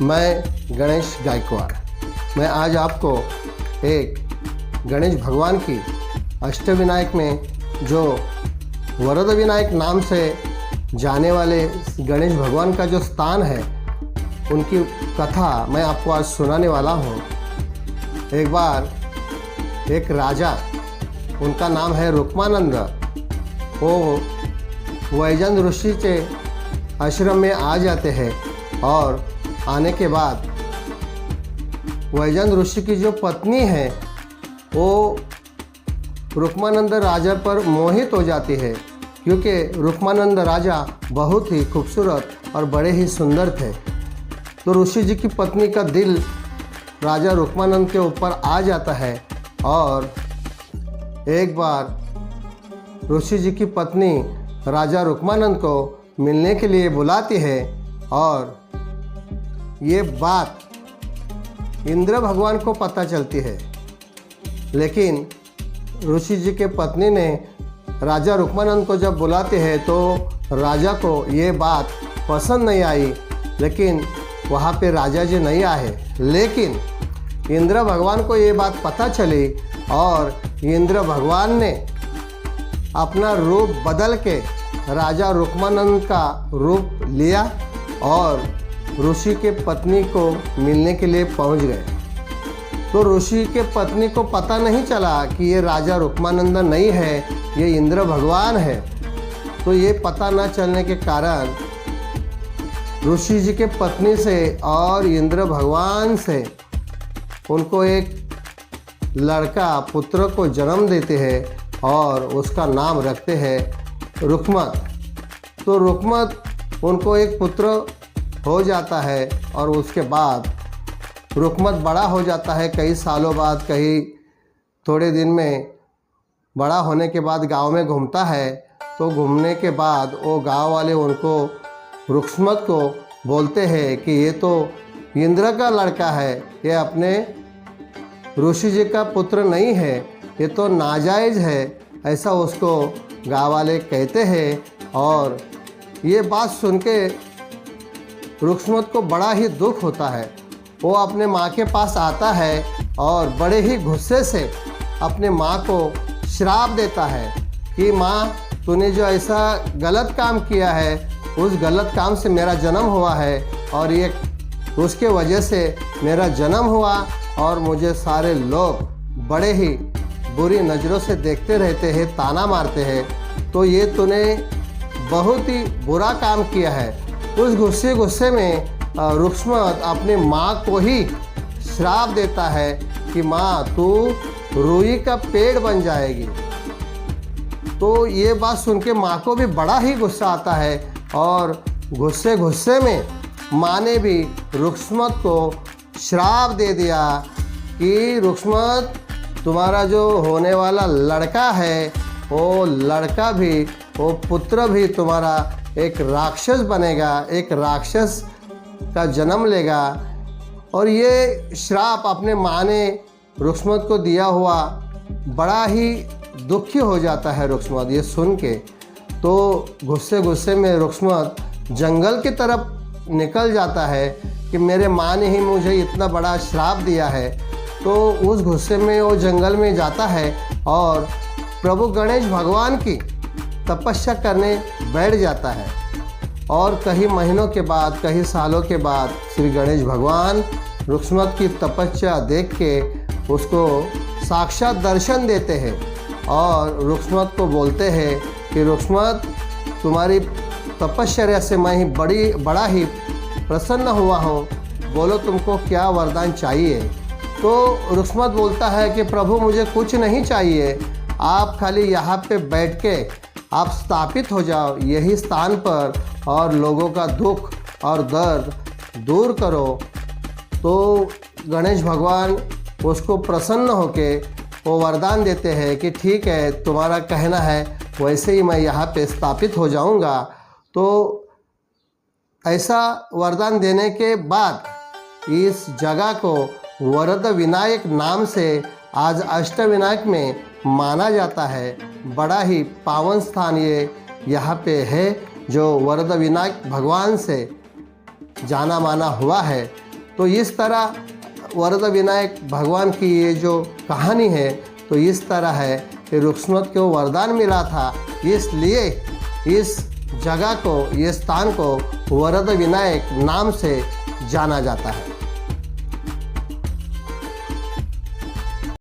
मैं गणेश गायकवाड़। मैं आज आपको एक गणेश भगवान की अष्टविनायक में जो वरद विनायक नाम से जाने वाले गणेश भगवान का जो स्थान है उनकी कथा मैं आपको आज सुनाने वाला हूँ। एक बार एक राजा, उनका नाम है रुक्मानंद, वो वैजंत ऋषि के आश्रम में आ जाते हैं और आने के बाद वैजंत ऋषि की जो पत्नी है वो रुक्मानंद राजा पर मोहित हो जाती है, क्योंकि रुक्मानंद राजा बहुत ही खूबसूरत और बड़े ही सुंदर थे। तो ऋषि जी की पत्नी का दिल राजा रुक्मानंद के ऊपर आ जाता है और एक बार ऋषि जी की पत्नी राजा रुक्मानंद को मिलने के लिए बुलाती है और ये बात इंद्र भगवान को पता चलती है। लेकिन ऋषि जी के पत्नी ने राजा रुक्मानंद को जब बुलाते हैं तो राजा को ये बात पसंद नहीं आई। लेकिन वहाँ पे राजा जी नहीं आए, लेकिन इंद्र भगवान को ये बात पता चली और इंद्र भगवान ने अपना रूप बदल के राजा रुक्मानंद का रूप लिया और ऋषि के पत्नी को मिलने के लिए पहुंच गए। तो ऋषि के पत्नी को पता नहीं चला कि ये राजा रुक्मानंद नहीं है, ये इंद्र भगवान है। तो ये पता न चलने के कारण ऋषि जी के पत्नी से और इंद्र भगवान से उनको एक लड़का पुत्र को जन्म देते हैं और उसका नाम रखते हैं रुक्मत। तो रुक्मत उनको एक पुत्र हो जाता है और उसके बाद रुक्मत बड़ा हो जाता है। कई सालों बाद, कई थोड़े दिन में बड़ा होने के बाद गांव में घूमता है। तो घूमने के बाद वो गांव वाले उनको रुक्मत को बोलते हैं कि ये तो इंद्र का लड़का है, ये अपने ऋषि जी का पुत्र नहीं है, ये तो नाजायज़ है, ऐसा उसको गांव वाले कहते हैं। और ये बात सुन के रुक्मत को बड़ा ही दुख होता है। वो अपने माँ के पास आता है और बड़े ही गुस्से से अपने माँ को श्राप देता है कि माँ, तूने जो ऐसा गलत काम किया है, उस गलत काम से मेरा जन्म हुआ है और ये उसके वजह से मेरा जन्म हुआ और मुझे सारे लोग बड़े ही बुरी नज़रों से देखते रहते हैं, ताना मारते हैं। तो ये तूने बहुत ही बुरा काम किया है। उस गुस्से में रुक्मत अपनी माँ को ही श्राप देता है कि माँ, तू रूई का पेड़ बन जाएगी। तो ये बात सुन के माँ को भी बड़ा ही गुस्सा आता है और गुस्से में माँ ने भी रुक्मत को श्राप दे दिया कि रुक्मत, तुम्हारा जो होने वाला लड़का है वो लड़का भी, वो पुत्र भी तुम्हारा एक राक्षस बनेगा, एक राक्षस का जन्म लेगा। और ये श्राप अपने माँ ने रुक्मत को दिया हुआ बड़ा ही दुखी हो जाता है रुक्मत ये सुन के। तो गुस्से में रुक्मत जंगल की तरफ निकल जाता है कि मेरे माँ ने ही मुझे इतना बड़ा श्राप दिया है। तो उस गुस्से में वो जंगल में जाता है और प्रभु गणेश भगवान की तपस्या करने बैठ जाता है। और कई महीनों के बाद, कई सालों के बाद श्री गणेश भगवान रुक्मत की तपस्या देख के उसको साक्षात दर्शन देते हैं और रुक्मत को बोलते हैं कि रुक्मत, तुम्हारी तपश्चर्या से मैं ही बड़ा ही प्रसन्न हुआ हूँ, बोलो तुमको क्या वरदान चाहिए। तो रुक्मत बोलता है कि प्रभु, मुझे कुछ नहीं चाहिए, आप खाली यहाँ पे बैठ के आप स्थापित हो जाओ यही स्थान पर और लोगों का दुख और दर्द दूर करो। तो गणेश भगवान उसको प्रसन्न होके वो वरदान देते हैं कि ठीक है, तुम्हारा कहना है वैसे ही मैं यहाँ पे स्थापित हो जाऊँगा। तो ऐसा वरदान देने के बाद इस जगह को वरद विनायक नाम से आज अष्टविनायक में माना जाता है। बड़ा ही पावन स्थान ये यहाँ पे है जो वरद विनायक भगवान से जाना माना हुआ है। तो इस तरह वरद विनायक भगवान की ये जो कहानी है तो इस तरह है कि रुक्मत को वरदान मिला था, इसलिए इस जगह को, ये स्थान को वरद विनायक नाम से जाना जाता है।